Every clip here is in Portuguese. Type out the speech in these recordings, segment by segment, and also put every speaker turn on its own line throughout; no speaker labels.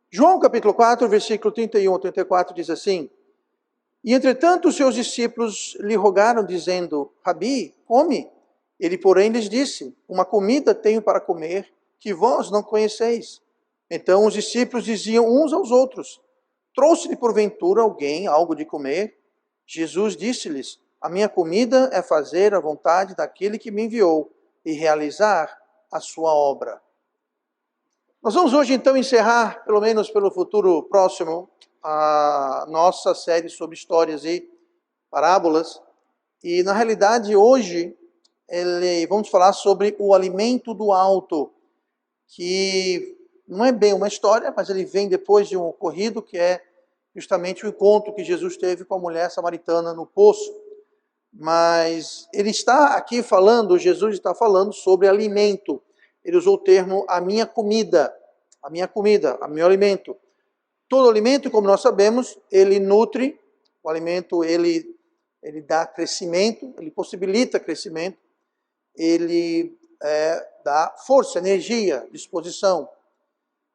João capítulo 4, versículo 31 a 34 diz assim: E entretanto os seus discípulos lhe rogaram, dizendo: Rabi, come. Ele, porém, lhes disse: Uma comida tenho para comer, que vós não conheceis. Então os discípulos diziam uns aos outros: Trouxe-lhe porventura alguém algo de comer? Jesus disse-lhes: A minha comida é fazer a vontade daquele que me enviou e realizar a sua obra. Nós vamos hoje então encerrar, pelo menos pelo futuro próximo, a nossa série sobre histórias e parábolas. E na realidade hoje vamos falar sobre o alimento do alto, que não é bem uma história, mas ele vem depois de um ocorrido que é justamente o encontro que Jesus teve com a mulher samaritana no poço. Mas ele está aqui falando, Jesus está falando sobre alimento. Ele usou o termo a minha comida, o meu alimento. Todo alimento, como nós sabemos, ele nutre, o alimento ele dá crescimento, ele possibilita crescimento, ele dá força, energia, disposição.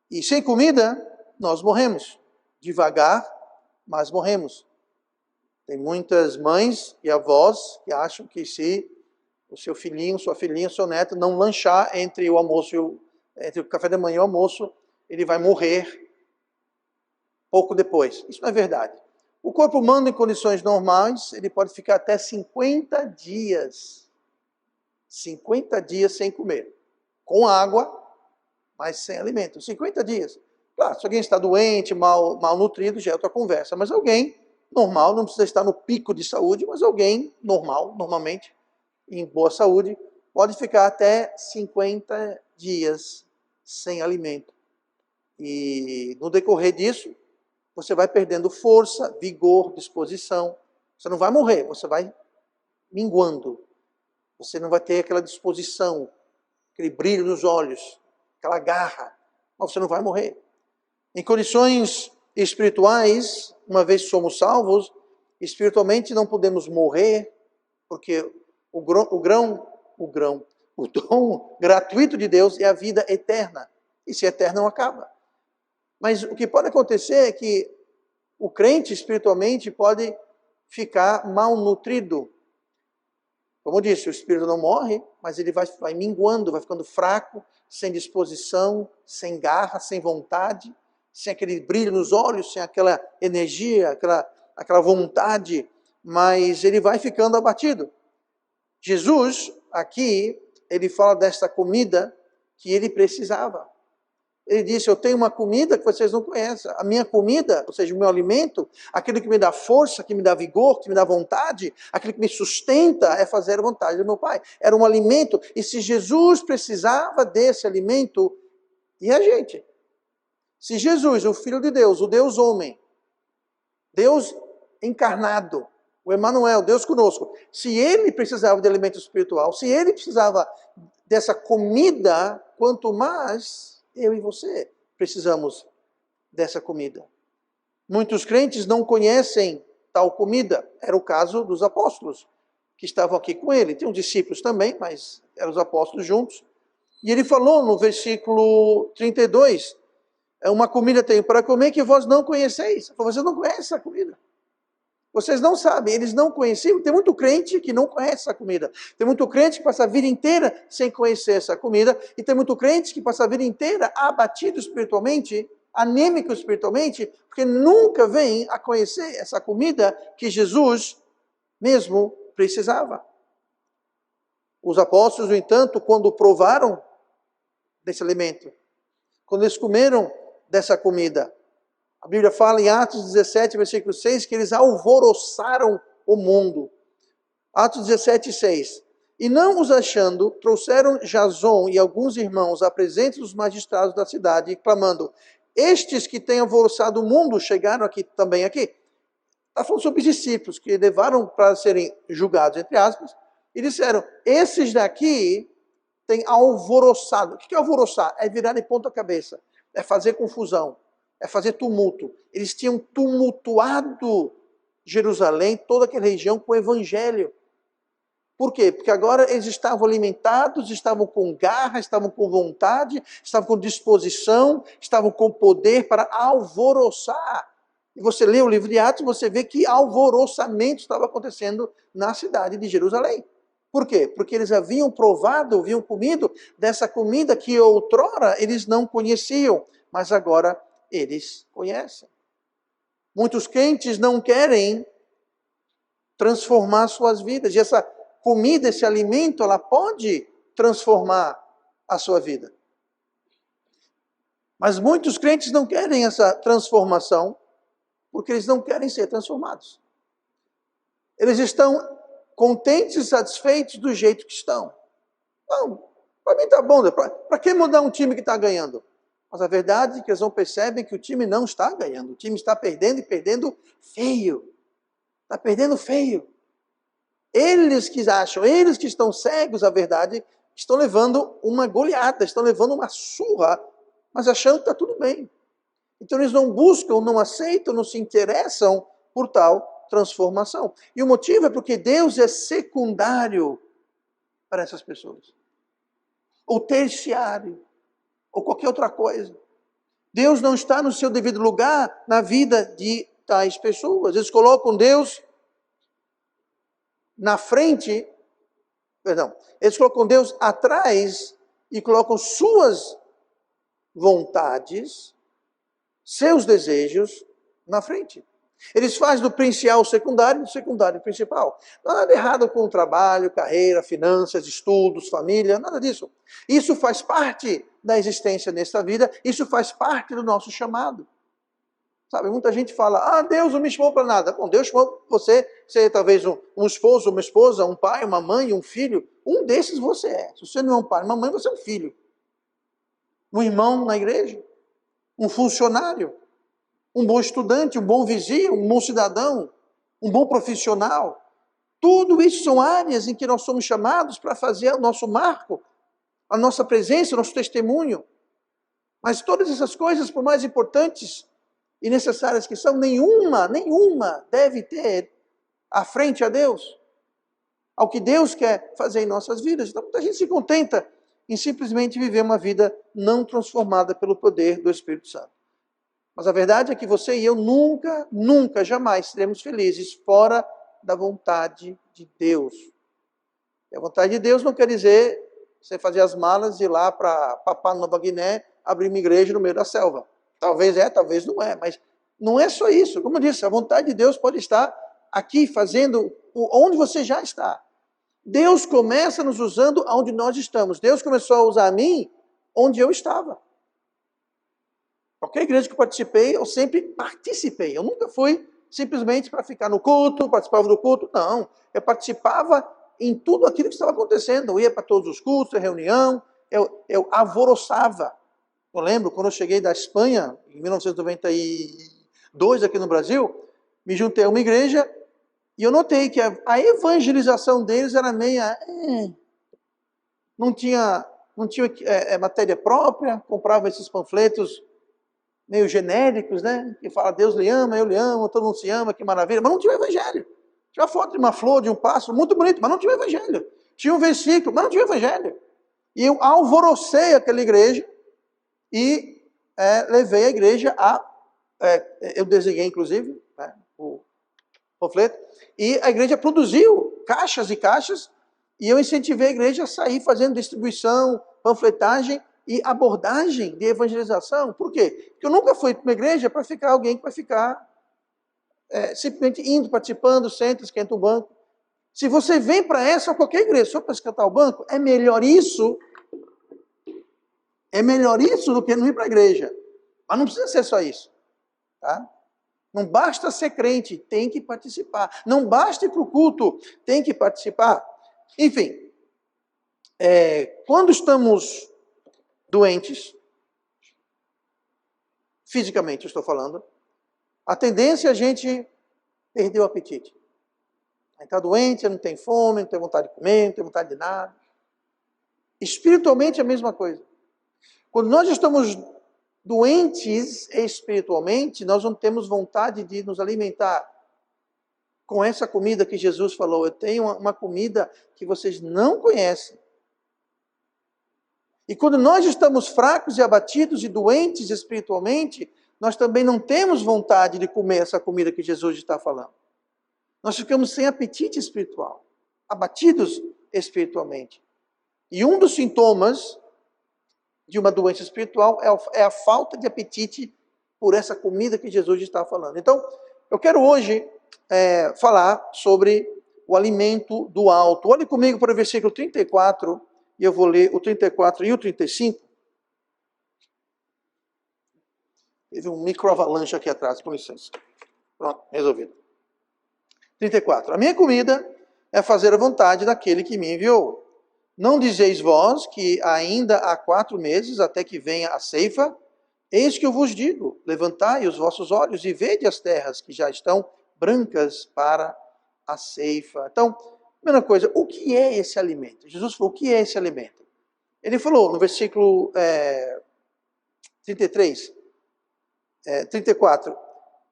E sem comida, nós morremos. Devagar, mas morremos. Tem muitas mães e avós que acham que se o seu filhinho, sua filhinha, seu neto não lanchar entre o café da manhã e o almoço, ele vai morrer pouco depois. Isso não é verdade. O corpo humano, em condições normais, ele pode ficar até 50 dias. 50 dias sem comer. Com água, mas sem alimento. 50 dias. Claro, se alguém está doente, malnutrido, já é outra conversa. Mas alguém normal, não precisa estar no pico de saúde, mas alguém normal, normalmente, em boa saúde, pode ficar até 50 dias sem alimento. E no decorrer disso, você vai perdendo força, vigor, disposição. Você não vai morrer, você vai minguando. Você não vai ter aquela disposição, aquele brilho nos olhos, aquela garra. Mas você não vai morrer. Em condições espirituais, uma vez somos salvos, espiritualmente não podemos morrer, porque o dom gratuito de Deus é a vida eterna. E se eterna não acaba. Mas o que pode acontecer é que o crente espiritualmente pode ficar malnutrido. Como eu disse, o espírito não morre, mas ele vai minguando, vai ficando fraco, sem disposição, sem garra, sem vontade, sem aquele brilho nos olhos, sem aquela energia, aquela vontade, mas ele vai ficando abatido. Jesus, aqui, ele fala desta comida que ele precisava. Ele disse, eu tenho uma comida que vocês não conhecem. A minha comida, ou seja, o meu alimento, aquilo que me dá força, que me dá vigor, que me dá vontade, aquilo que me sustenta é fazer a vontade do meu Pai. Era um alimento, e se Jesus precisava desse alimento, e a gente? Se Jesus, o Filho de Deus, o Deus homem, Deus encarnado, o Emmanuel, Deus conosco, se ele precisava de alimento espiritual, se ele precisava dessa comida, quanto mais eu e você precisamos dessa comida. Muitos crentes não conhecem tal comida. Era o caso dos apóstolos, que estavam aqui com ele. Tem os discípulos também, mas eram os apóstolos juntos. E ele falou no versículo 32, uma comida tenho para comer que vós não conheceis. Vocês não conhecem essa comida. Vocês não sabem, eles não conheciam. Tem muito crente que não conhece essa comida. Tem muito crente que passa a vida inteira sem conhecer essa comida. E tem muito crente que passa a vida inteira abatido espiritualmente, anêmico espiritualmente, porque nunca vem a conhecer essa comida que Jesus mesmo precisava. Os apóstolos, no entanto, quando provaram desse alimento, quando eles comeram dessa comida, a Bíblia fala em Atos 17, versículo 6, que eles alvoroçaram o mundo. Atos 17, 6. E não os achando, trouxeram Jason e alguns irmãos à presença dos magistrados da cidade, clamando, estes que têm alvoroçado o mundo chegaram também aqui. Está falando sobre os discípulos que levaram para serem julgados, entre aspas, e disseram, esses daqui têm alvoroçado. O que é alvoroçar? É virar de ponta cabeça, é fazer confusão. É fazer tumulto. Eles tinham tumultuado Jerusalém, toda aquela região com o evangelho. Por quê? Porque agora eles estavam alimentados, estavam com garra, estavam com vontade, estavam com disposição, estavam com poder para alvoroçar. E você lê o livro de Atos, você vê que alvoroçamento estava acontecendo na cidade de Jerusalém. Por quê? Porque eles haviam provado, haviam comido dessa comida que outrora eles não conheciam, mas agora eles conhecem. Muitos crentes não querem transformar suas vidas, e essa comida, esse alimento, ela pode transformar a sua vida. Mas muitos crentes não querem essa transformação, porque eles não querem ser transformados. Eles estão contentes e satisfeitos do jeito que estão. Não, para mim está bom, para que mudar um time que está ganhando? Mas a verdade é que eles não percebem que o time não está ganhando, o time está perdendo e perdendo feio. Está perdendo feio. Eles que acham, eles que estão cegos, a verdade, estão levando uma goleada, estão levando uma surra, mas achando que está tudo bem. Então eles não buscam, não aceitam, não se interessam por tal transformação. E o motivo é porque Deus é secundário para essas pessoas. Ou terciário, ou qualquer outra coisa. Deus não está no seu devido lugar na vida de tais pessoas. Eles colocam Deus na frente, eles colocam Deus atrás e colocam suas vontades, seus desejos na frente. Eles fazem do principal o secundário e do secundário o principal. Não há nada errado com o trabalho, carreira, finanças, estudos, família, nada disso. Isso faz parte da existência nesta vida, isso faz parte do nosso chamado. Sabe, muita gente fala, Deus não me chamou para nada. Bom, Deus chamou você, ser talvez um esposo, uma esposa, um pai, uma mãe, um filho. Um desses você é. Se você não é um pai, uma mãe, você é um filho. Um irmão na igreja. Um funcionário. Um bom estudante, um bom vizinho, um bom cidadão. Um bom profissional. Tudo isso são áreas em que nós somos chamados para fazer o nosso marco, a nossa presença, o nosso testemunho. Mas todas essas coisas, por mais importantes e necessárias que são, nenhuma deve ter à frente a Deus, ao que Deus quer fazer em nossas vidas. Então, muita gente se contenta em simplesmente viver uma vida não transformada pelo poder do Espírito Santo. Mas a verdade é que você e eu nunca, jamais seremos felizes fora da vontade de Deus. E a vontade de Deus não quer dizer você fazer as malas e ir lá para Papua Nova Guiné abrir uma igreja no meio da selva. Talvez talvez não é, mas não é só isso. Como eu disse, a vontade de Deus pode estar aqui fazendo onde você já está. Deus começa nos usando onde nós estamos. Deus começou a usar a mim onde eu estava. Qualquer igreja que eu participei, eu sempre participei. Eu nunca fui simplesmente para ficar no culto, participava do culto. Não, eu participava em tudo aquilo que estava acontecendo. Eu ia para todos os cultos, a reunião, eu alvoroçava. Eu lembro, quando eu cheguei da Espanha, em 1992, aqui no Brasil, me juntei a uma igreja e eu notei que a evangelização deles era meia... não tinha matéria própria, comprava esses panfletos meio genéricos, né? Que fala, Deus lhe ama, eu lhe amo, todo mundo se ama, que maravilha. Mas não tinha evangelho. Tinha uma foto de uma flor, de um pássaro, muito bonito, mas não tinha evangelho. Tinha um versículo, mas não tinha evangelho. E eu alvorocei aquela igreja e levei a igreja eu desenhei, inclusive, o panfleto, e a igreja produziu caixas e caixas, e eu incentivei a igreja a sair fazendo distribuição, panfletagem e abordagem de evangelização. Por quê? Porque eu nunca fui para uma igreja para ficar alguém que vai ficar simplesmente indo, participando, senta, esquenta o banco. Se você vem para essa ou qualquer igreja só para esquentar o banco, é melhor isso do que não ir para a igreja. Mas não precisa ser só isso. Tá? Não basta ser crente, tem que participar. Não basta ir para o culto, tem que participar. Enfim, quando estamos doentes, fisicamente eu estou falando, a tendência é a gente perder o apetite. Aí está doente, não tem fome, não tem vontade de comer, não tem vontade de nada. Espiritualmente é a mesma coisa. Quando nós estamos doentes espiritualmente, nós não temos vontade de nos alimentar. com essa comida que Jesus falou. Eu tenho uma comida que vocês não conhecem. E quando nós estamos fracos e abatidos e doentes espiritualmente, nós também não temos vontade de comer essa comida que Jesus está falando. Nós ficamos sem apetite espiritual, abatidos espiritualmente. E um dos sintomas de uma doença espiritual é a falta de apetite por essa comida que Jesus está falando. Então, eu quero hoje falar sobre o alimento do alto. Olhe comigo para o versículo 34, e eu vou ler o 34 e o 35. Teve um microavalanche aqui atrás, com licença. Pronto, resolvido. 34. A minha comida é fazer a vontade daquele que me enviou. Não dizeis vós que ainda há 4 meses até que venha a ceifa? Eis que eu vos digo, levantai os vossos olhos e vede as terras que já estão brancas para a ceifa. Então, primeira coisa, o que é esse alimento? Jesus falou, o que é esse alimento? Ele falou no versículo 34,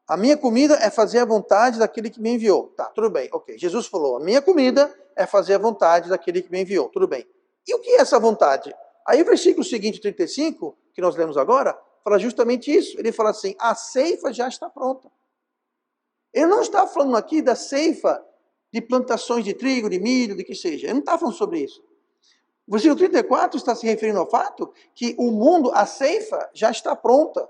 a minha comida é fazer a vontade daquele que me enviou. Tá, tudo bem, ok. Jesus falou, a minha comida é fazer a vontade daquele que me enviou. Tudo bem. E o que é essa vontade? Aí o versículo seguinte, 35, que nós lemos agora, fala justamente isso. Ele fala assim, a ceifa já está pronta. Ele não está falando aqui da ceifa de plantações de trigo, de milho, de que seja. Ele não está falando sobre isso. O versículo 34 está se referindo ao fato que o mundo, a ceifa, já está pronta.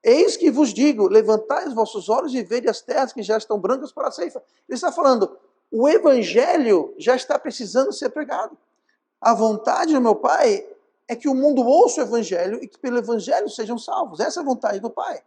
Eis que vos digo, levantai os vossos olhos e vede as terras que já estão brancas para a ceifa. Ele está falando, o evangelho já está precisando ser pregado. A vontade do meu Pai é que o mundo ouça o evangelho e que pelo evangelho sejam salvos. Essa é a vontade do Pai.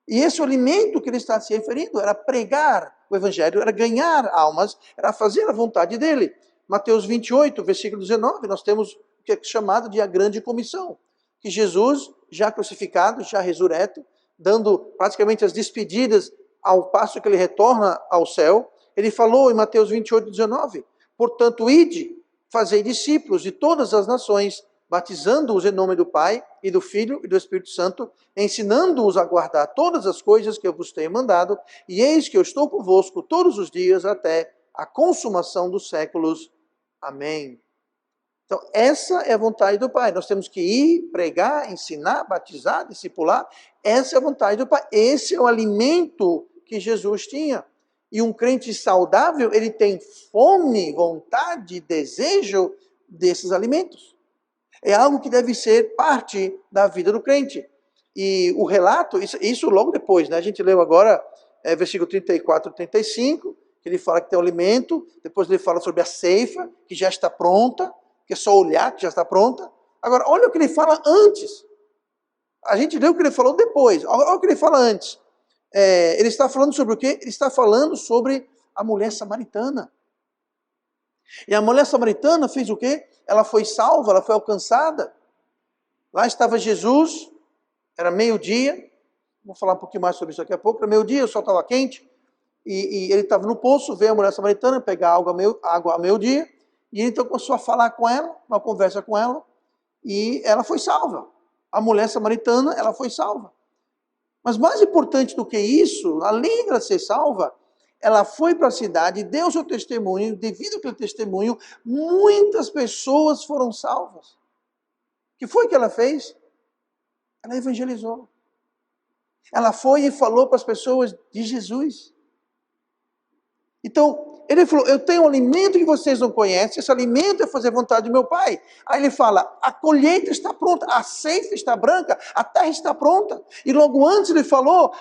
E esse alimento que ele está se referindo era pregar o evangelho, era ganhar almas, era fazer a vontade dele. Mateus 28, versículo 19, nós temos o que é chamado de a grande comissão. Que Jesus, já crucificado, já ressurreto, dando praticamente as despedidas ao passo que ele retorna ao céu, ele falou em Mateus 28, 19, portanto, ide, fazei discípulos de todas as nações, batizando-os em nome do Pai, e do Filho, e do Espírito Santo, ensinando-os a guardar todas as coisas que eu vos tenho mandado, e eis que eu estou convosco todos os dias até a consumação dos séculos. Amém. Então, essa é a vontade do Pai. Nós temos que ir, pregar, ensinar, batizar, discipular. Essa é a vontade do Pai. Esse é o alimento que Jesus tinha. E um crente saudável, ele tem fome, vontade, desejo desses alimentos. É algo que deve ser parte da vida do crente. E o relato, isso logo depois, né? A gente leu agora, versículo 34 e 35, que ele fala que tem o alimento. Depois ele fala sobre a ceifa, que já está pronta. Que é só olhar, que já está pronta. Agora, olha o que ele fala antes. A gente leu o que ele falou depois. Olha o que ele fala antes. Ele está falando sobre o quê? Ele está falando sobre a mulher samaritana. E a mulher samaritana fez o quê? Ela foi salva, ela foi alcançada. Lá estava Jesus, era meio-dia. Vou falar um pouquinho mais sobre isso daqui a pouco. Era meio-dia, o sol estava quente. E ele estava no poço, veio a mulher samaritana pegar água ao meio-dia. E ele então começou a falar com ela, uma conversa com ela, e ela foi salva. A mulher samaritana, ela foi salva. Mas mais importante do que isso, além de ela ser salva, ela foi para a cidade, deu seu testemunho, devido àquele testemunho, muitas pessoas foram salvas. O que foi que ela fez? Ela evangelizou. Ela foi e falou para as pessoas de Jesus. Então, ele falou, eu tenho um alimento que vocês não conhecem, esse alimento é fazer a vontade do meu Pai. Aí ele fala, a colheita está pronta, a ceifa está branca, a terra está pronta. E logo antes ele falou,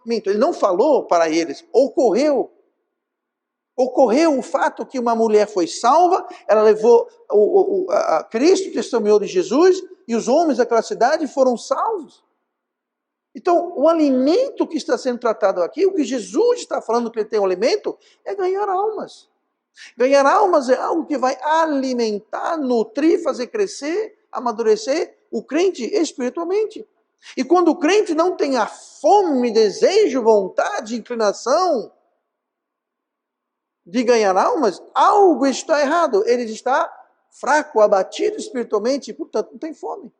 ele não falou para eles, ocorreu o fato que uma mulher foi salva, ela levou, Cristo testemunhou de Jesus, e os homens daquela cidade foram salvos. Então, o alimento que está sendo tratado aqui, o que Jesus está falando que ele tem um alimento, é ganhar almas. Ganhar almas é algo que vai alimentar, nutrir, fazer crescer, amadurecer o crente espiritualmente. E quando o crente não tem a fome, desejo, vontade, inclinação de ganhar almas, algo está errado. Ele está fraco, abatido espiritualmente e, portanto, não tem fome.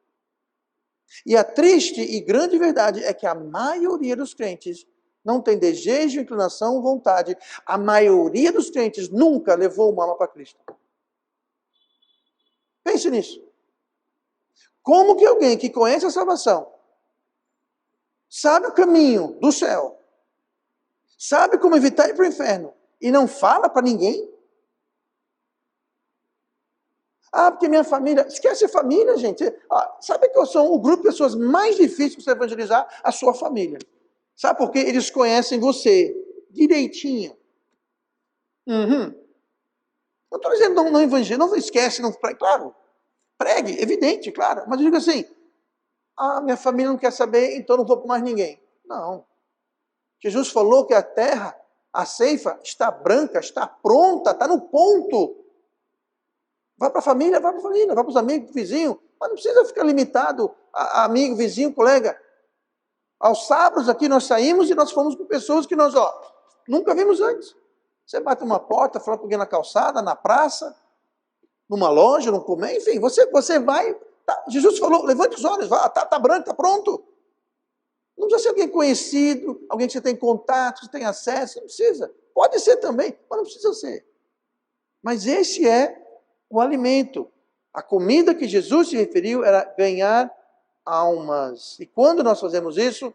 E a triste e grande verdade é que a maioria dos crentes não tem desejo, inclinação, vontade. A maioria dos crentes nunca levou uma alma para Cristo. Pense nisso. Como que alguém que conhece a salvação, sabe o caminho do céu, sabe como evitar ir para o inferno, e não fala para ninguém? Ah, porque minha família... Esquece a família, gente. Sabe que são o grupo de pessoas mais difíceis para você evangelizar? A sua família. Sabe por quê? Eles conhecem você direitinho. Uhum. Eu estou dizendo, não evangelize, não esquece, não pregue. Claro, pregue, evidente, claro. Mas eu digo assim, minha família não quer saber, então não vou para mais ninguém. Não. Jesus falou que a terra, a ceifa, está branca, está pronta, está no ponto. Vai para a família, vai para os amigos, vizinhos. Mas não precisa ficar limitado a amigo, vizinho, colega. Aos sábados aqui nós saímos e nós fomos com pessoas que nós nunca vimos antes. Você bate uma porta, fala com alguém na calçada, na praça, numa loja, num comércio, enfim, você vai. Jesus falou, levante os olhos, está branco, está pronto. Não precisa ser alguém conhecido, alguém que você tem contato, que você tem acesso, não precisa. Pode ser também, mas não precisa ser. Mas esse é o alimento. A comida que Jesus se referiu era ganhar almas. E quando nós fazemos isso,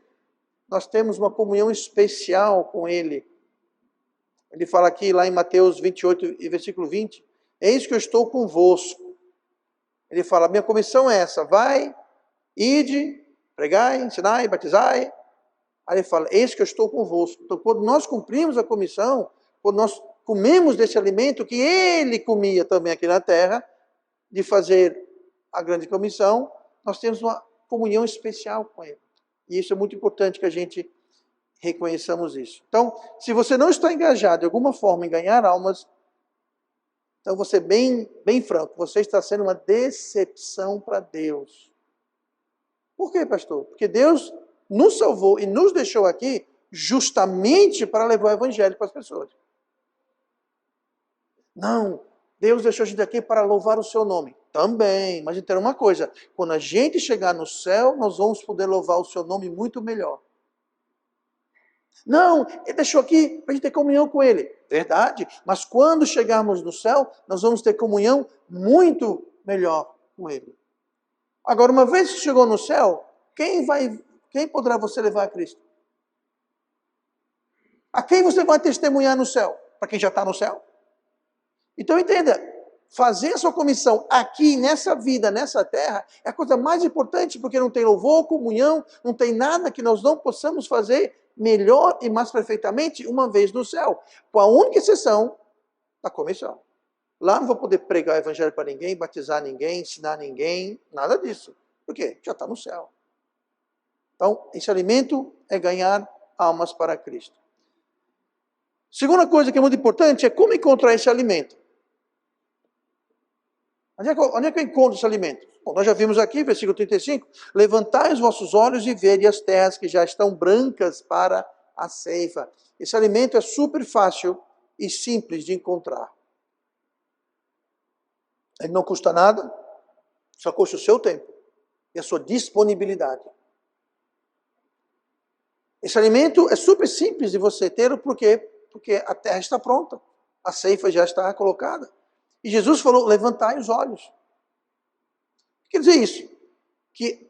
nós temos uma comunhão especial com Ele. Ele fala aqui, lá em Mateus 28, versículo 20, eis que eu estou convosco. Ele fala, minha comissão é essa, vai, ide, pregai, ensinai, batizai. Aí ele fala, eis que eu estou convosco. Então, quando nós cumprimos a comissão, quando nós comemos desse alimento que Ele comia também aqui na terra, de fazer a grande comissão, nós temos uma comunhão especial com Ele. E isso é muito importante que a gente reconheçamos isso. Então, se você não está engajado de alguma forma em ganhar almas, então vou ser bem franco, você está sendo uma decepção para Deus. Por quê, pastor? Porque Deus nos salvou e nos deixou aqui justamente para levar o evangelho para as pessoas. Não, Deus deixou a gente aqui para louvar o seu nome. Também, mas entenda uma coisa, quando a gente chegar no céu, nós vamos poder louvar o seu nome muito melhor. Não, Ele deixou aqui para a gente ter comunhão com Ele. Verdade, mas quando chegarmos no céu, nós vamos ter comunhão muito melhor com Ele. Agora, uma vez que chegou no céu, quem poderá você levar a Cristo? A quem você vai testemunhar no céu? Para quem já está no céu? Então entenda, fazer a sua comissão aqui, nessa vida, nessa terra, é a coisa mais importante, porque não tem louvor, comunhão, não tem nada que nós não possamos fazer melhor e mais perfeitamente uma vez no céu. Com a única exceção da comissão. Lá não vou poder pregar o evangelho para ninguém, batizar ninguém, ensinar ninguém, nada disso. Por quê? Já está no céu. Então, esse alimento é ganhar almas para Cristo. Segunda coisa que é muito importante é como encontrar esse alimento. Onde é que eu encontro esse alimento? Bom, nós já vimos aqui, versículo 35, levantai os vossos olhos e vede as terras que já estão brancas para a ceifa. Esse alimento é super fácil e simples de encontrar. Ele não custa nada, só custa o seu tempo e a sua disponibilidade. Esse alimento é super simples de você ter, por quê? Porque a terra está pronta, a ceifa já está colocada. E Jesus falou, levantai os olhos. O que quer dizer isso? Que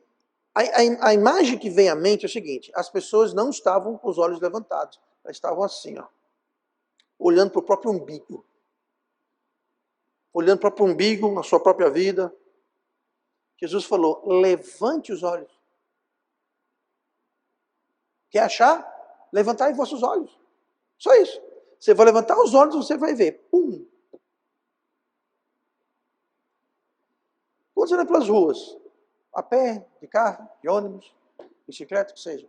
a imagem que vem à mente é o seguinte, as pessoas não estavam com os olhos levantados, elas estavam assim, olhando para o próprio umbigo. Olhando para o próprio umbigo, na sua própria vida. Jesus falou, levante os olhos. Quer achar? Levantai vossos olhos. Só isso. Você vai levantar os olhos e você vai ver. Pum! Quando você vai pelas ruas, a pé, de carro, de ônibus, bicicleta, que seja.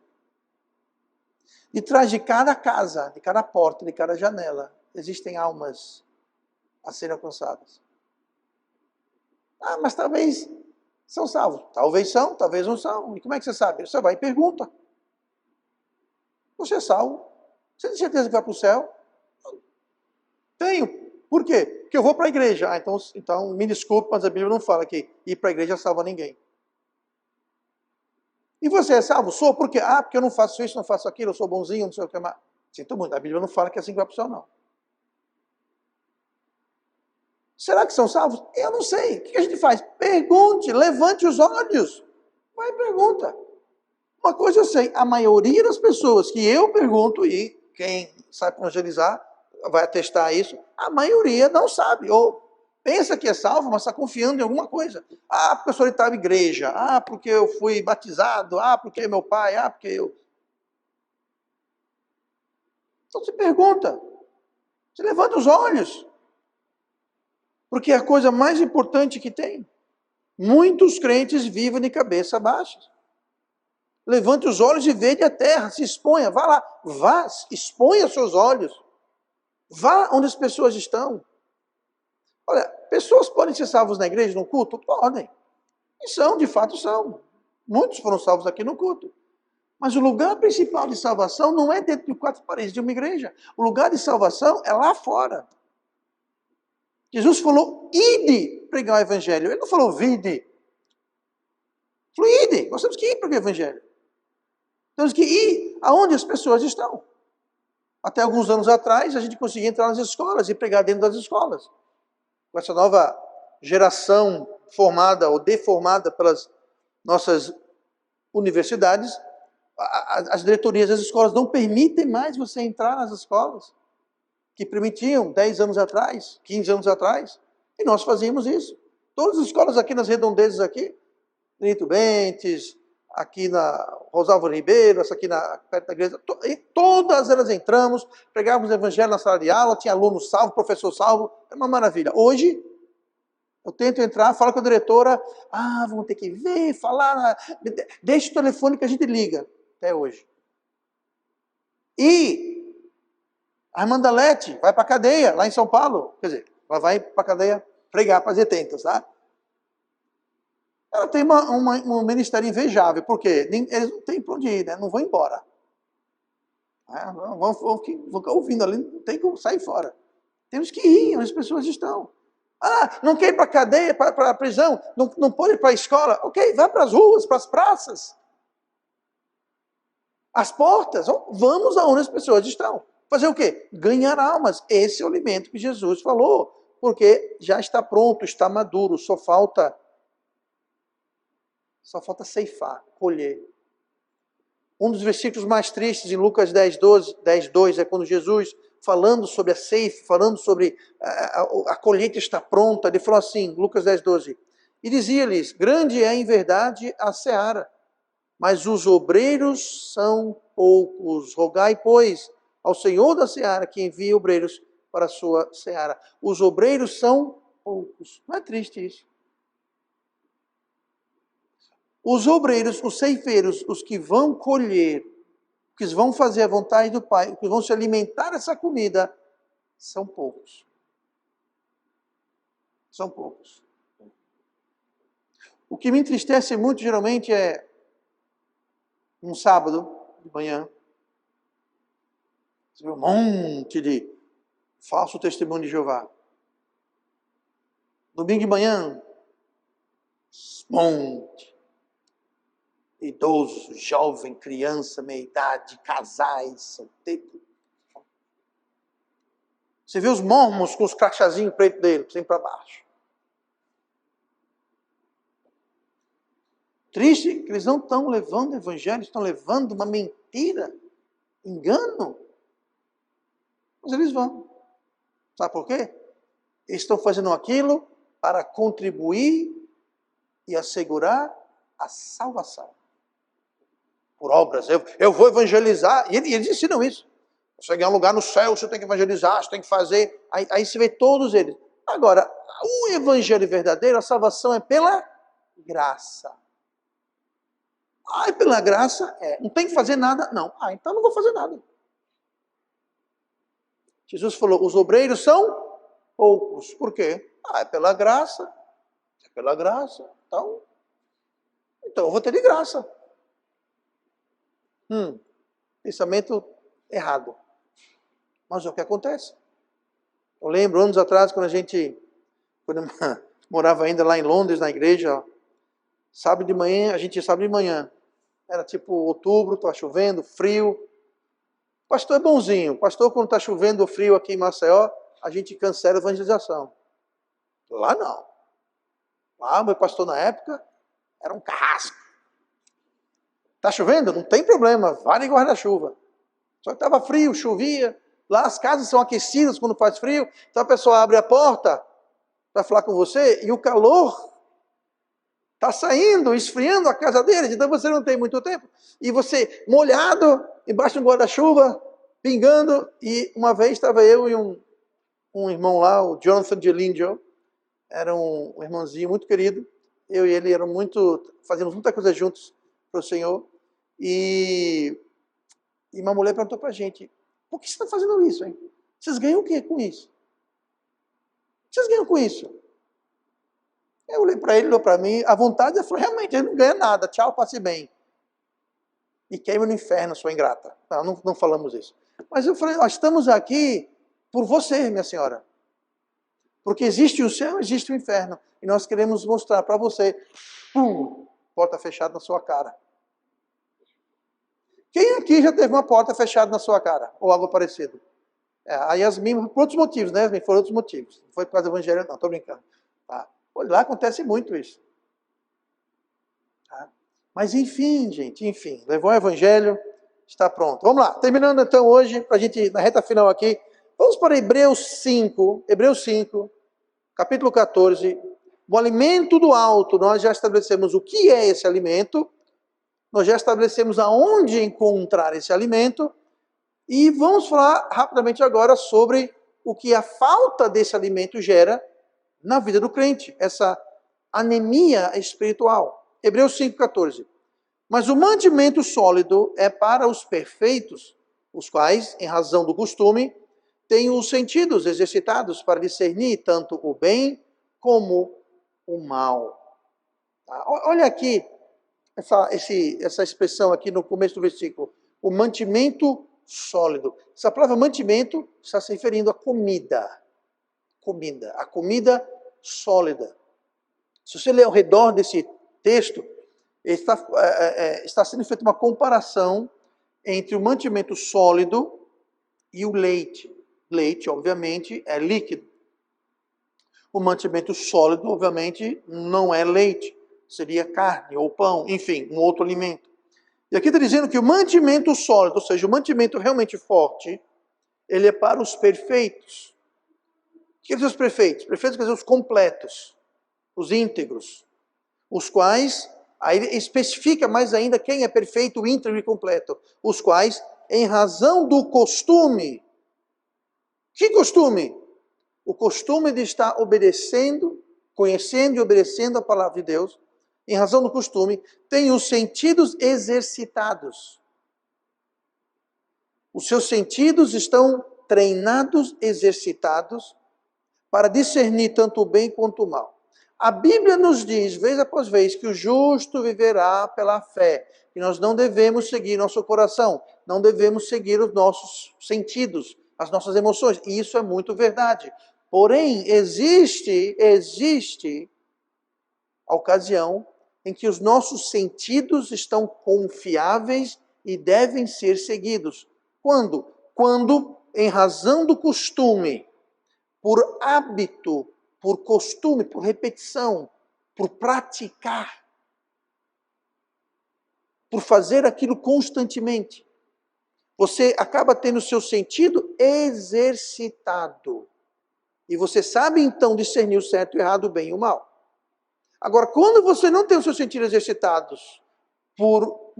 De trás de cada casa, de cada porta, de cada janela, existem almas a serem alcançadas. Mas talvez são salvos. Talvez são, talvez não são. E como é que você sabe? Você vai e pergunta. Você é salvo? Você tem certeza que vai para o céu? Tenho. Por quê? Porque eu vou para a igreja. Então me desculpe, mas a Bíblia não fala que ir para a igreja salva ninguém. E você é salvo? Sou, por quê? Ah, porque eu não faço isso, não faço aquilo, eu sou bonzinho, não sei o que mais. Sinto muito, a Bíblia não fala que é assim que vai para o céu, não. Será que são salvos? Eu não sei. O que a gente faz? Pergunte, levante os olhos. Vai e pergunta. Uma coisa eu sei, a maioria das pessoas que eu pergunto, e quem sabe evangelizar vai atestar isso, a maioria não sabe, ou pensa que é salvo, mas está confiando em alguma coisa. Ah, porque eu sou de tal igreja, ah, porque eu fui batizado, ah, porque meu pai, ah, porque eu... Então se pergunta, se levanta os olhos, porque é a coisa mais importante que tem. Muitos crentes vivem de cabeça baixa. Levante os olhos e veja a terra, se exponha, vá lá, vá, exponha seus olhos. Vá onde as pessoas estão. Olha, pessoas podem ser salvas na igreja, no culto? Podem. E são, de fato são. Muitos foram salvos aqui no culto. Mas o lugar principal de salvação não é dentro de quatro paredes de uma igreja. O lugar de salvação é lá fora. Jesus falou, ide pregar o evangelho. Ele não falou, vide. Ele falou, ide. Nós temos que ir pregar o evangelho. Temos que ir aonde as pessoas estão. Até alguns anos atrás, a gente conseguia entrar nas escolas e pregar dentro das escolas. Com essa nova geração formada ou deformada pelas nossas universidades, as diretorias das escolas não permitem mais você entrar nas escolas, que permitiam 10 anos atrás, 15 anos atrás, e nós fazíamos isso. Todas as escolas aqui nas redondezas aqui, Benito Bentes, aqui na Rosalvo Ribeiro, essa aqui perto da igreja, todas elas entramos, pregávamos o evangelho na sala de aula, tinha aluno salvo, professor salvo, é uma maravilha. Hoje, eu tento entrar, falo com a diretora, vamos ter que ver, falar, deixa o telefone que a gente liga, até hoje. E a irmã Dalete vai para a cadeia, lá em São Paulo, quer dizer, ela vai para a cadeia pregar para as detentas, tá? Ela tem um ministério invejável, porque eles não têm para onde ir, né? Não vão embora. Vão ficar ouvindo ali, não tem como sair fora. Temos que ir onde as pessoas estão. Não quer ir para a cadeia, para a prisão, não pode ir para a escola. Ok, vá para as ruas, para as praças. As portas, vamos aonde as pessoas estão. Fazer o quê? Ganhar almas. Esse é o alimento que Jesus falou. Porque já está pronto, está maduro, só falta ceifar, colher. Um dos versículos mais tristes em Lucas 10:2 é quando Jesus, falando sobre a ceifa, falando sobre a colheita está pronta, ele falou assim, Lucas 10:12, e dizia-lhes, grande é em verdade a seara, mas os obreiros são poucos. Rogai, pois, ao Senhor da seara que envie obreiros para a sua seara. Os obreiros são poucos. Não é triste isso? Os obreiros, os ceifeiros, os que vão colher, que vão fazer a vontade do Pai, que vão se alimentar dessa comida, são poucos. São poucos. O que me entristece muito, geralmente, é um sábado de manhã, você vê um monte de falso testemunho de Jeová. Domingo de manhã, um monte. Idoso, jovem, criança, meia-idade, casais, solteiros. Você vê os mormons com os crachazinhos pretos dele, sempre para baixo. Triste que eles não estão levando o evangelho, estão levando uma mentira, engano. Mas eles vão. Sabe por quê? Eles estão fazendo aquilo para contribuir e assegurar a salvação. Por obras. Eu vou evangelizar. E eles ensinam isso. Você ganhar um lugar no céu, você tem que evangelizar, você tem que fazer. Aí você vê todos eles. Agora, o evangelho verdadeiro, a salvação é pela graça. É pela graça? Não tem que fazer nada? Não. Então não vou fazer nada. Jesus falou, os obreiros são poucos. Por quê? É pela graça. É pela graça. Então eu vou ter de graça. Pensamento errado. Mas é o que acontece. Eu lembro, anos atrás, quando eu morava ainda lá em Londres, na igreja, sábado de manhã, a gente ia sábado de manhã. Era tipo outubro, estava chovendo, frio. Pastor é bonzinho. Pastor, quando está chovendo ou frio aqui em Maceió, a gente cancela a evangelização. Lá não. Lá, meu pastor na época, era um carrasco. Está chovendo? Não tem problema, vai de guarda-chuva. Só que estava frio, chovia. Lá as casas são aquecidas quando faz frio. Então a pessoa abre a porta para falar com você e o calor está saindo, esfriando a casa deles. Então você não tem muito tempo. E você molhado, embaixo de um guarda-chuva, pingando. E uma vez estava eu e um irmão lá, o Jonathan Gelingio. Era um irmãozinho muito querido. Eu e ele fazíamos muita coisa juntos para o Senhor. E uma mulher perguntou para a gente, por que você está fazendo isso, hein? Vocês ganham o quê com isso? O que vocês ganham com isso? Eu olhei para ele, olhou para mim, a vontade, eu falei, realmente, ele não ganha nada, tchau, passe bem. E queima no inferno, sua ingrata. Não falamos isso. Mas eu falei, nós estamos aqui por você, minha senhora. Porque existe o céu, existe o inferno. E nós queremos mostrar para você, porta fechada na sua cara. Quem aqui já teve uma porta fechada na sua cara? Ou algo parecido? A Yasmin, por outros motivos, né, Yasmin? Por outros motivos. Não foi por causa do evangelho, não, estou brincando. Tá? Lá acontece muito isso. Tá? Mas enfim, gente, enfim. Levou o evangelho, está pronto. Vamos lá, terminando então hoje, para a gente, na reta final aqui, vamos para Hebreus 5, capítulo 14. O alimento do alto, nós já estabelecemos o que é esse alimento. Nós já estabelecemos aonde encontrar esse alimento e vamos falar rapidamente agora sobre o que a falta desse alimento gera na vida do crente, essa anemia espiritual. Hebreus 5,14. Mas o mantimento sólido é para os perfeitos, os quais, em razão do costume, têm os sentidos exercitados para discernir tanto o bem como o mal. Olha aqui, essa expressão aqui no começo do versículo, o mantimento sólido. Essa palavra mantimento está se referindo à comida. A comida sólida. Se você ler ao redor desse texto, está sendo feita uma comparação entre o mantimento sólido e o leite. Leite, obviamente, é líquido. O mantimento sólido, obviamente, não é leite. Seria carne ou pão, enfim, um outro alimento. E aqui está dizendo que o mantimento sólido, ou seja, o mantimento realmente forte, ele é para os perfeitos. O que quer dizer os perfeitos? Perfeitos quer dizer os completos, os íntegros, os quais, aí ele especifica mais ainda quem é perfeito, íntegro e completo, os quais, em razão do costume, que costume? O costume de estar obedecendo, conhecendo e obedecendo a palavra de Deus, em razão do costume, tem os sentidos exercitados. Os seus sentidos estão treinados, exercitados, para discernir tanto o bem quanto o mal. A Bíblia nos diz, vez após vez, que o justo viverá pela fé, que nós não devemos seguir nosso coração, não devemos seguir os nossos sentidos, as nossas emoções, e isso é muito verdade. Porém, existe a ocasião em que os nossos sentidos estão confiáveis e devem ser seguidos. Quando? Quando, em razão do costume, por hábito, por costume, por repetição, por praticar, por fazer aquilo constantemente, você acaba tendo o seu sentido exercitado. E você sabe então discernir o certo e o errado, o bem e o mal. Agora, quando você não tem os seus sentidos exercitados por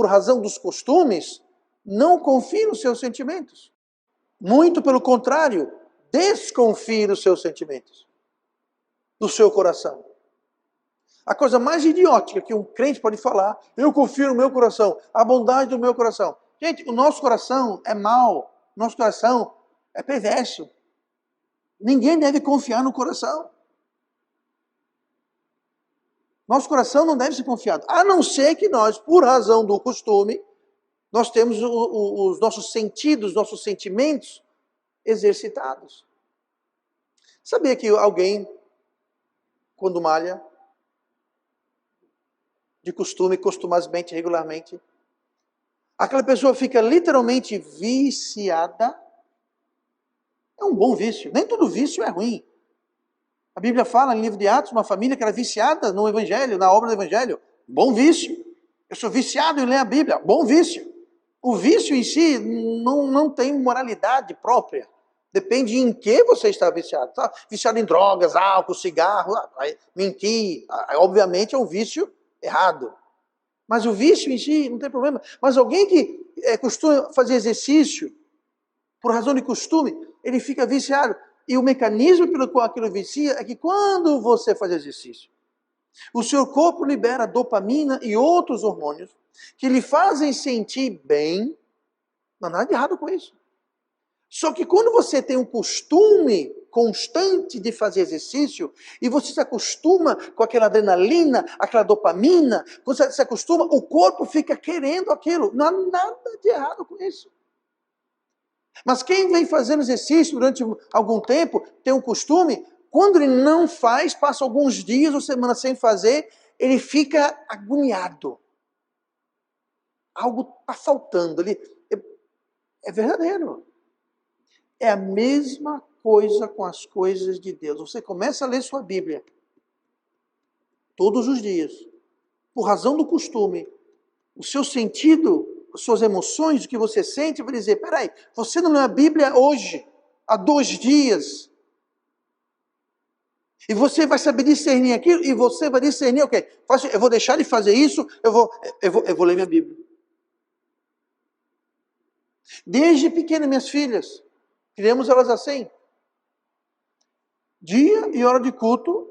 razão dos costumes, não confie nos seus sentimentos. Muito pelo contrário, desconfie dos seus sentimentos, do seu coração. A coisa mais idiótica que um crente pode falar, eu confio no meu coração, a bondade do meu coração. Gente, o nosso coração é mau, nosso coração é perverso. Ninguém deve confiar no coração. Nosso coração não deve ser confiado, a não ser que nós, por razão do costume, nós temos os nossos sentidos, nossos sentimentos exercitados. Sabia que alguém, quando malha, de costume, costumazmente, regularmente. Aquela pessoa fica literalmente viciada. É um bom vício. Nem todo vício é ruim. A Bíblia fala no livro de Atos, uma família que era viciada no Evangelho, na obra do Evangelho. Bom vício. Eu sou viciado em ler a Bíblia. Bom vício. O vício em si não tem moralidade própria. Depende em que você está viciado. Está viciado em drogas, álcool, cigarro, mentir. Obviamente é um vício errado. Mas o vício em si não tem problema. Mas alguém que costuma fazer exercício, por razão de costume, ele fica viciado. E o mecanismo pelo qual aquilo vicia é que quando você faz exercício, o seu corpo libera dopamina e outros hormônios que lhe fazem sentir bem. Não há nada de errado com isso. Só que quando você tem um costume constante de fazer exercício, e você se acostuma com aquela adrenalina, aquela dopamina, quando você se acostuma, o corpo fica querendo aquilo. Não há nada de errado com isso. Mas quem vem fazendo exercício durante algum tempo, tem um costume, quando ele não faz, passa alguns dias ou semanas sem fazer, ele fica agoniado. Algo está faltando. É verdadeiro. É a mesma coisa com as coisas de Deus. Você começa a ler sua Bíblia todos os dias, por razão do costume. O seu sentido, as suas emoções, o que você sente, vai dizer, peraí, você não leu a Bíblia hoje, há 2 dias. E você vai saber discernir aquilo, e você vai discernir o quê? Eu vou deixar de fazer isso, eu vou ler minha Bíblia. Desde pequena, minhas filhas, criamos elas assim. Dia e hora de culto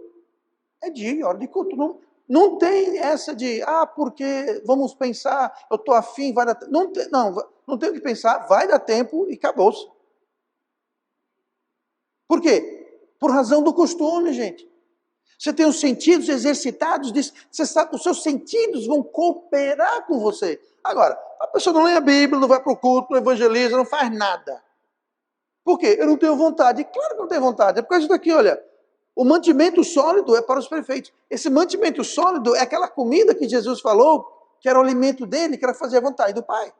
é dia e hora de culto. Não tem essa de, porque vamos pensar, eu estou afim, vai dar tempo. Não tem o que pensar, vai dar tempo e acabou-se. Por quê? Por razão do costume, gente. Você tem os sentidos exercitados, você sabe, os seus sentidos vão cooperar com você. Agora, a pessoa não lê a Bíblia, não vai para o culto, não evangeliza, não faz nada. Por quê? Eu não tenho vontade. Claro que não tenho vontade. É por causa daqui, olha. O mantimento sólido é para os perfeitos. Esse mantimento sólido é aquela comida que Jesus falou, que era o alimento dele, que era fazer a vontade do Pai.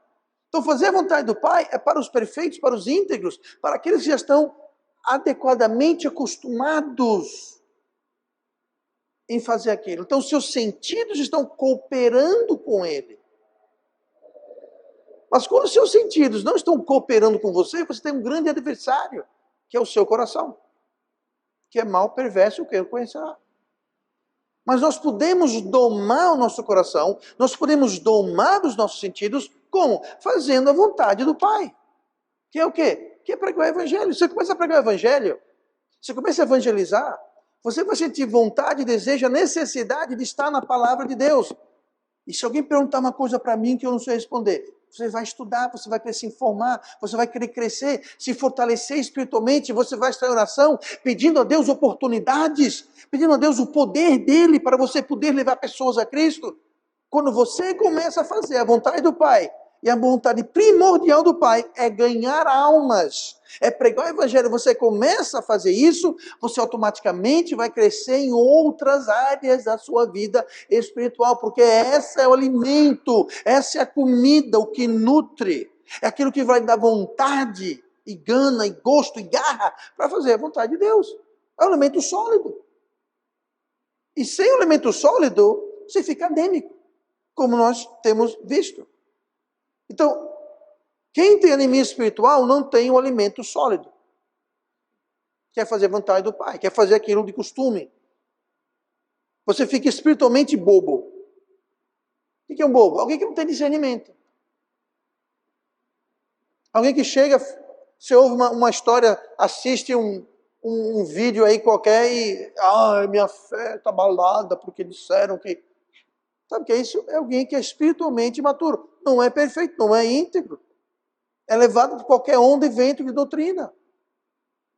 Então, fazer a vontade do Pai é para os perfeitos, para os íntegros, para aqueles que já estão adequadamente acostumados em fazer aquilo. Então, seus sentidos estão cooperando com ele. Mas quando os seus sentidos não estão cooperando com você, você tem um grande adversário, que é o seu coração, que é mal, perverso, que eu conhecerá. Mas nós podemos domar o nosso coração, nós podemos domar os nossos sentidos, como? Fazendo a vontade do Pai. Que é o quê? Que é pregar o Evangelho. Você começa a pregar o Evangelho, você começa a evangelizar, você vai sentir vontade, desejo, a necessidade de estar na palavra de Deus. E se alguém perguntar uma coisa para mim que eu não sei responder, você vai estudar, você vai querer se informar, você vai querer crescer, se fortalecer espiritualmente, você vai estar em oração, pedindo a Deus oportunidades, pedindo a Deus o poder dele para você poder levar pessoas a Cristo. Quando você começa a fazer a vontade do Pai, e a vontade primordial do Pai é ganhar almas, é pregar o Evangelho, você começa a fazer isso, você automaticamente vai crescer em outras áreas da sua vida espiritual, porque esse é o alimento, essa é a comida, o que nutre, é aquilo que vai dar vontade, e gana, e gosto, e garra, para fazer a vontade de Deus. É um elemento sólido. E sem o elemento sólido, você fica anêmico, como nós temos visto. Então, quem tem anemia espiritual não tem um alimento sólido. Quer fazer a vontade do Pai, quer fazer aquilo de costume. Você fica espiritualmente bobo. O que é um bobo? Alguém que não tem discernimento. Alguém que chega, você ouve uma história, assiste um vídeo aí qualquer e minha fé está abalada porque disseram que... Sabe o que é isso? É alguém que é espiritualmente imaturo. Não é perfeito, não é íntegro. É levado por qualquer onda e vento de doutrina.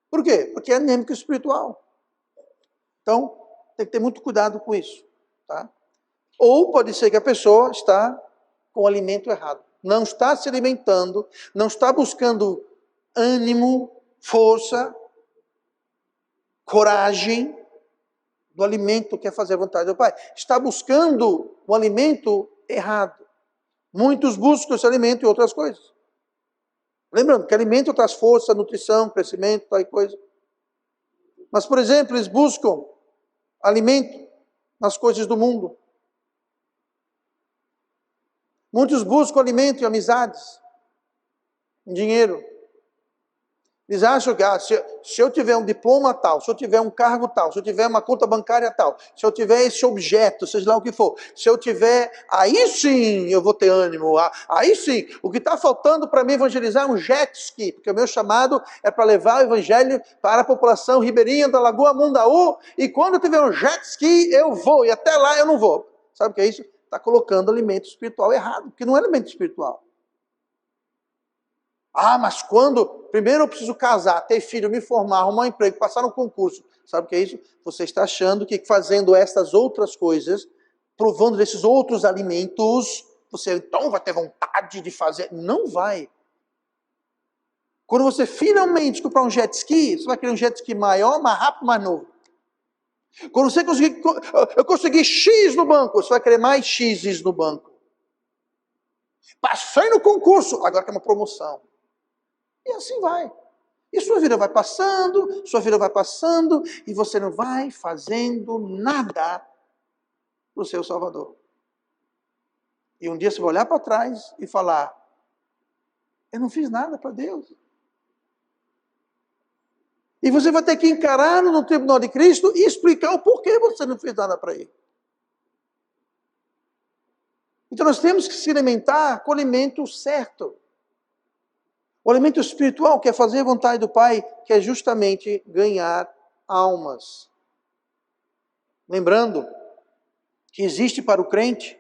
Por quê? Porque é anêmico espiritual. Então, tem que ter muito cuidado com isso. Tá? Ou pode ser que a pessoa está com o alimento errado. Não está se alimentando, não está buscando ânimo, força, coragem do alimento que é fazer a vontade do Pai. Está buscando o alimento errado. Muitos buscam esse alimento e outras coisas. Lembrando que alimento traz força, nutrição, crescimento, tal coisa. Mas, por exemplo, eles buscam alimento nas coisas do mundo. Muitos buscam alimento em amizades, em dinheiro. Eles acham que se eu tiver um diploma tal, se eu tiver um cargo tal, se eu tiver uma conta bancária tal, se eu tiver esse objeto, seja lá o que for, se eu tiver, aí sim eu vou ter ânimo, aí sim. O que está faltando para mim evangelizar é um jet ski, porque o meu chamado é para levar o evangelho para a população ribeirinha da Lagoa Mundaú, e quando eu tiver um jet ski eu vou, e até lá eu não vou. Sabe o que é isso? Está colocando alimento espiritual errado, porque não é alimento espiritual. Mas primeiro eu preciso casar, ter filho, me formar, arrumar um emprego, passar no concurso. Sabe o que é isso? Você está achando que fazendo estas outras coisas, provando desses outros alimentos, você então vai ter vontade de fazer. Não vai. Quando você finalmente comprar um jet ski, você vai querer um jet ski maior, mais rápido, mais novo. Quando você eu consegui X no banco, você vai querer mais X no banco. Passei no concurso, agora quer uma promoção. E assim vai. E sua vida vai passando, e você não vai fazendo nada para o seu Salvador. E um dia você vai olhar para trás e falar, eu não fiz nada para Deus. E você vai ter que encarar no tribunal de Cristo e explicar o porquê você não fez nada para Ele. Então nós temos que se alimentar com o alimento certo. O alimento espiritual, que é fazer a vontade do Pai, que é justamente ganhar almas. Lembrando que existe para o crente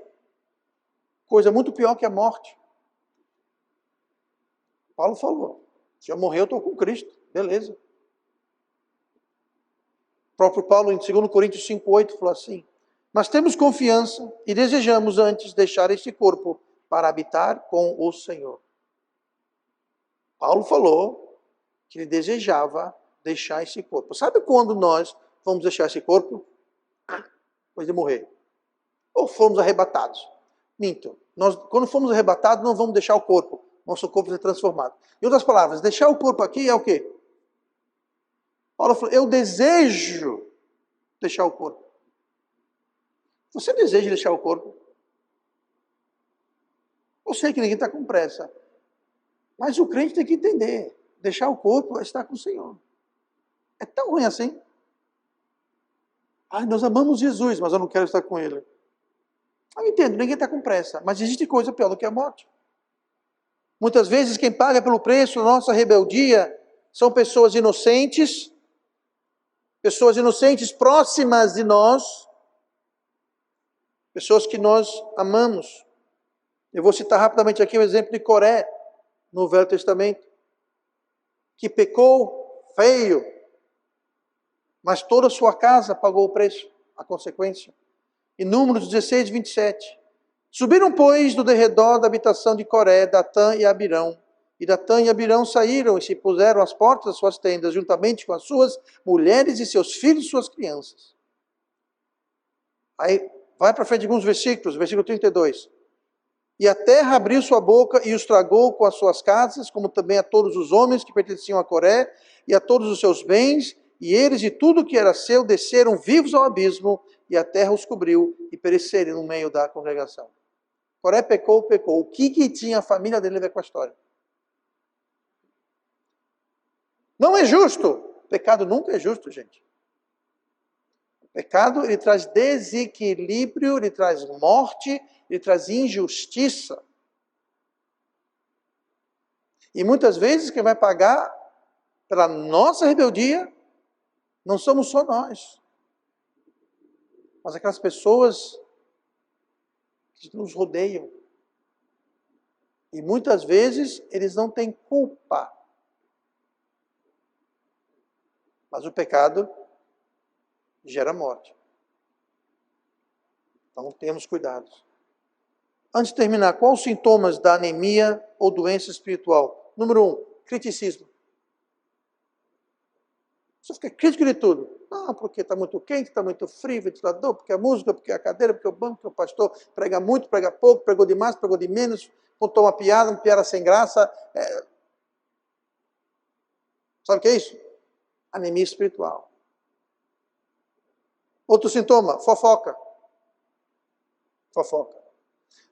coisa muito pior que a morte. Paulo falou, se eu morrer eu estou com Cristo, beleza. O próprio Paulo em 2 Coríntios 5,8 falou assim, mas temos confiança e desejamos antes deixar este corpo para habitar com o Senhor. Paulo falou que ele desejava deixar esse corpo. Sabe quando nós vamos deixar esse corpo? Depois de morrer. Ou fomos arrebatados. Minto. Nós, quando fomos arrebatados, não vamos deixar o corpo. Nosso corpo vai ser transformado. Em outras palavras, deixar o corpo aqui é o quê? Paulo falou, eu desejo deixar o corpo. Você deseja deixar o corpo? Eu sei que ninguém está com pressa. Mas o crente tem que entender, deixar o corpo é estar com o Senhor. É tão ruim assim. Nós amamos Jesus, mas eu não quero estar com Ele. Eu entendo, ninguém está com pressa, mas existe coisa pior do que a morte. Muitas vezes quem paga pelo preço da nossa rebeldia são pessoas inocentes próximas de nós, pessoas que nós amamos. Eu vou citar rapidamente aqui o exemplo de Coré, no Velho Testamento, que pecou feio, mas toda a sua casa pagou o preço, a consequência. Em Números 16, 27. Subiram, pois, do derredor da habitação de Coré, Datã e Abirão. E Datã e Abirão saíram e se puseram às portas das suas tendas, juntamente com as suas mulheres e seus filhos e suas crianças. Aí, vai para frente alguns versículos, versículo 32. E a terra abriu sua boca e os tragou com as suas casas, como também a todos os homens que pertenciam a Coré, e a todos os seus bens, e eles e tudo que era seu desceram vivos ao abismo, e a terra os cobriu, e pereceram no meio da congregação. Coré pecou. O que tinha a família dele a ver com a história? Não é justo. Pecado nunca é justo, gente. O pecado, ele traz desequilíbrio, ele traz morte, ele traz injustiça. E muitas vezes quem vai pagar pela nossa rebeldia não somos só nós, mas aquelas pessoas que nos rodeiam. E muitas vezes eles não têm culpa. Mas o pecado gera morte. Então temos cuidado. Antes de terminar, quais os sintomas da anemia ou doença espiritual? Número 1, criticismo. Você fica crítico de tudo. Ah, porque está muito quente, está muito frio, ventilador, porque a música, porque a cadeira, porque o banco, porque o pastor prega muito, prega pouco, pregou demais, pregou de menos, contou uma piada sem graça. Sabe o que é isso? Anemia espiritual. Outro sintoma, fofoca. Fofoca.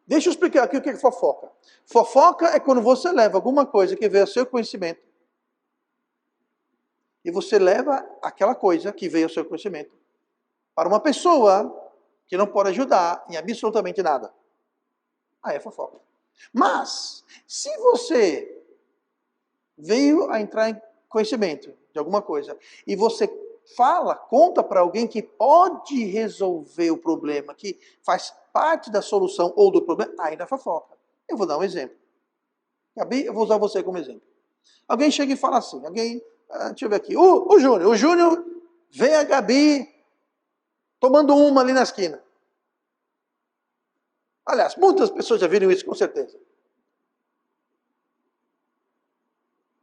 Deixa eu explicar aqui o que é fofoca. Fofoca é quando você leva alguma coisa que veio ao seu conhecimento e você leva aquela coisa que veio ao seu conhecimento para uma pessoa que não pode ajudar em absolutamente nada. Aí é fofoca. Mas, se você veio a entrar em conhecimento de alguma coisa e você conta para alguém que pode resolver o problema, que faz parte da solução ou do problema, aí dá fofoca. Eu vou dar um exemplo. Gabi, eu vou usar você como exemplo. Alguém chega e fala assim, deixa eu ver aqui, o Júnior vê a Gabi tomando uma ali na esquina. Aliás, muitas pessoas já viram isso com certeza.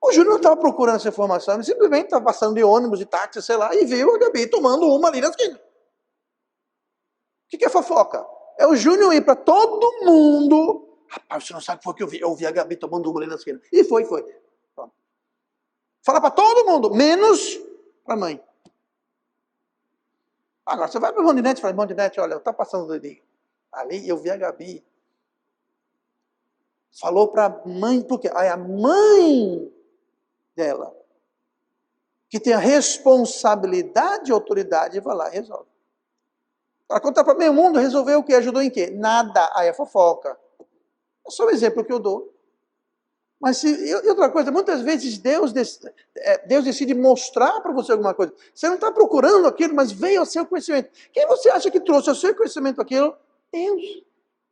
O Júnior não estava procurando essa informação, ele simplesmente estava passando de ônibus, de táxi, sei lá, e viu a Gabi tomando uma ali na esquina. O que é fofoca? É o Júnior ir para todo mundo. Rapaz, você não sabe o que foi que eu vi. Eu vi a Gabi tomando uma ali na esquina. E foi. Pronto. Fala para todo mundo, menos para a mãe. Agora, você vai para o Mondinete e fala, Mondinete, olha, eu estou passando ali e eu vi a Gabi. Falou para a mãe, porque aí a mãe dela, que tem a responsabilidade e autoridade, vai lá e resolve. Para contar para meio mundo, resolveu o quê? Ajudou em quê? Nada. Aí é fofoca. É só um exemplo que eu dou. Mas e outra coisa, muitas vezes Deus decide mostrar para você alguma coisa. Você não está procurando aquilo, mas veio ao seu conhecimento. Quem você acha que trouxe ao seu conhecimento aquilo? Deus.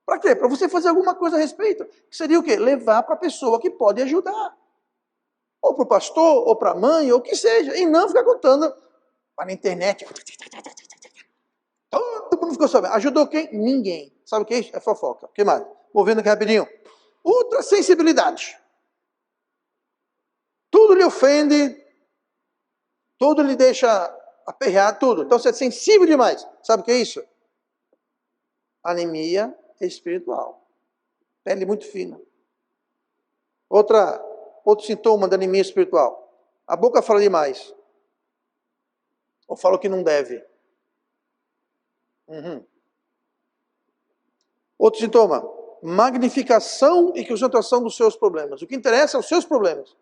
Para quê? Para você fazer alguma coisa a respeito. Que seria o quê? Levar para a pessoa que pode ajudar. Ou para o pastor, ou para a mãe, ou o que seja. E não ficar contando para na internet. Todo mundo ficou sabendo. Ajudou quem? Ninguém. Sabe o que é isso? É fofoca. O que mais? Vou vendo aqui rapidinho. Outra sensibilidade. Tudo lhe ofende, tudo lhe deixa aperreado, tudo. Então você é sensível demais. Sabe o que é isso? Anemia espiritual. Pele muito fina. Outro sintoma da anemia espiritual. A boca fala demais. Ou fala o que não deve. Outro sintoma. Magnificação e concentração dos seus problemas. O que interessa é os seus problemas.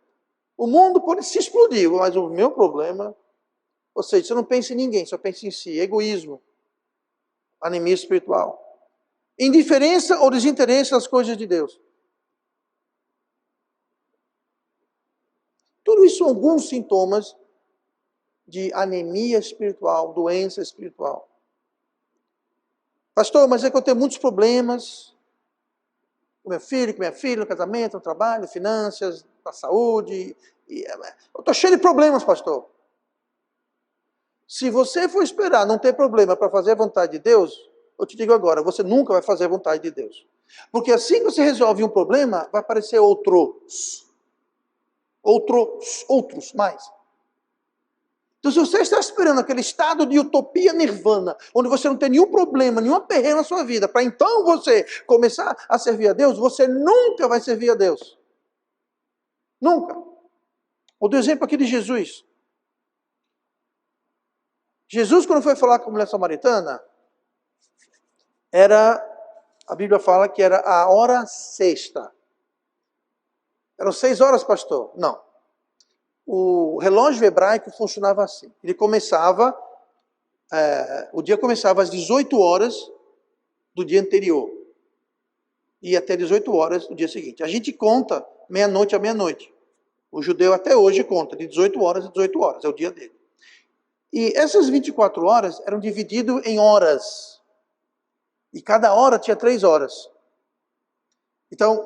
O mundo pode se explodir, mas o meu problema... Ou seja, você não pensa em ninguém, só pensa em si. Egoísmo. Anemia espiritual. Indiferença ou desinteresse nas coisas de Deus. Tudo isso são alguns sintomas de anemia espiritual, doença espiritual. Pastor, mas é que eu tenho muitos problemas com meu filho, com minha filha, no casamento, no trabalho, finanças, na saúde. Eu estou cheio de problemas, pastor. Se você for esperar não ter problema para fazer a vontade de Deus, eu te digo agora, você nunca vai fazer a vontade de Deus. Porque assim que você resolve um problema, vai aparecer outros mais. Então, se você está esperando aquele estado de utopia nirvana, onde você não tem nenhum problema, nenhum aperreio na sua vida, para então você começar a servir a Deus, você nunca vai servir a Deus. Nunca. Vou dar exemplo aqui de Jesus. Jesus, quando foi falar com a mulher samaritana, a Bíblia fala que era a hora sexta. Eram 6 horas, pastor? Não. O relógio hebraico funcionava assim. Ele começava, o dia começava às 18 horas do dia anterior. E até 18 horas do dia seguinte. A gente conta meia-noite a meia-noite. O judeu até hoje conta de 18 horas a 18 horas, é o dia dele. E essas 24 horas eram divididas em horas. E cada hora tinha 3 horas. Então,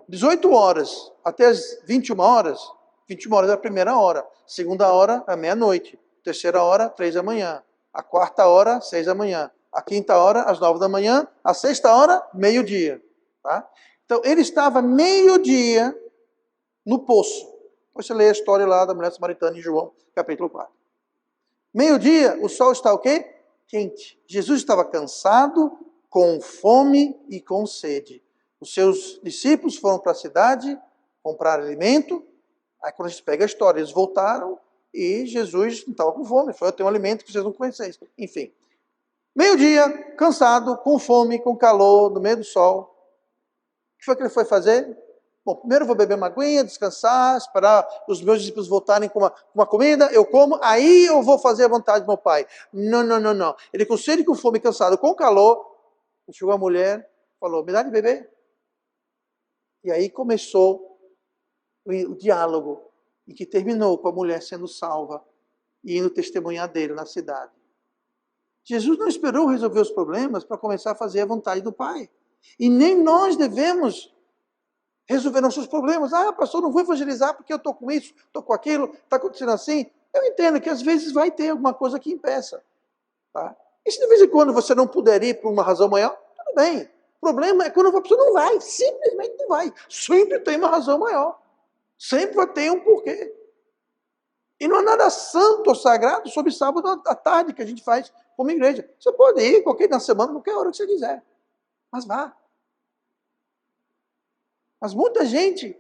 18 horas até as 21 horas, 21 horas é a primeira hora. Segunda hora é meia-noite. Terceira hora, 3 da manhã. A quarta hora, 6 da manhã. A quinta hora, às 9 da manhã. A sexta hora, meio-dia. Tá? Então, ele estava meio-dia no poço. Você lê a história lá da mulher samaritana em João, capítulo 4. Meio-dia, o sol está o quê? Quente. Jesus estava cansado, com fome e com sede. Os seus discípulos foram para a cidade comprar alimento. Aí quando a gente pega a história, eles voltaram e Jesus não estava com fome. Foi ter um alimento que vocês não conhecessem. Enfim. Meio-dia, cansado, com fome, com calor, no meio do sol. O que foi que ele foi fazer? Bom, primeiro eu vou beber uma aguinha, descansar, esperar os meus discípulos voltarem com uma comida, eu como, aí eu vou fazer a vontade do meu pai. Não, não, não, não. Ele com sede, com fome, cansado, com calor, chegou a mulher, falou, me dá de beber. E aí começou o diálogo, e que terminou com a mulher sendo salva e indo testemunhar dele na cidade. Jesus não esperou resolver os problemas para começar a fazer a vontade do Pai. E nem nós devemos resolver nossos problemas. Ah, pastor, não vou evangelizar porque eu estou com isso, estou com aquilo, está acontecendo assim. Eu entendo que às vezes vai ter alguma coisa que impeça. Tá? E se de vez em quando você não puder ir por uma razão maior, tudo bem. O problema é quando a pessoa não vai, simplesmente não vai. Sempre tem uma razão maior. Sempre vai ter um porquê. E não há nada santo ou sagrado sobre sábado à tarde que a gente faz como igreja. Você pode ir na semana, qualquer hora que você quiser. Mas vá. Mas muita gente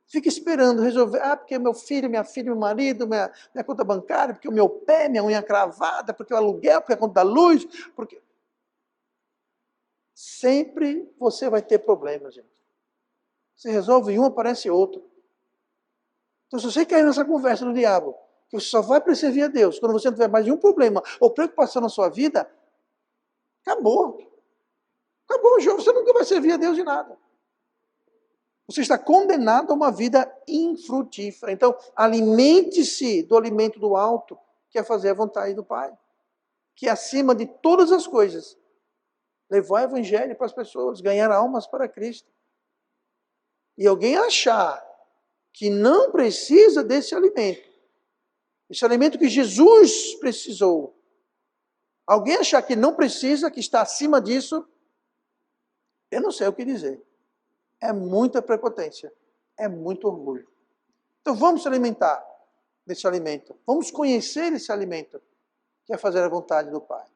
fica esperando resolver. Ah, porque meu filho, minha filha, meu marido, minha conta bancária, porque o meu pé, minha unha cravada, porque o aluguel, porque a conta da luz, porque... Sempre você vai ter problemas, gente. Você resolve um, aparece outro. Então, se você cair nessa conversa do diabo, que você só vai servir a Deus quando você não tiver mais nenhum problema ou preocupação na sua vida, acabou. Acabou o jogo, você nunca vai servir a Deus de nada. Você está condenado a uma vida infrutífera. Então, alimente-se do alimento do alto, que é fazer a vontade do Pai. Que acima de todas as coisas, levar o evangelho para as pessoas, ganhar almas para Cristo. E alguém achar que não precisa desse alimento, esse alimento que Jesus precisou, alguém achar que não precisa, que está acima disso, eu não sei o que dizer. É muita prepotência, é muito orgulho. Então vamos se alimentar desse alimento, vamos conhecer esse alimento, que é fazer a vontade do Pai.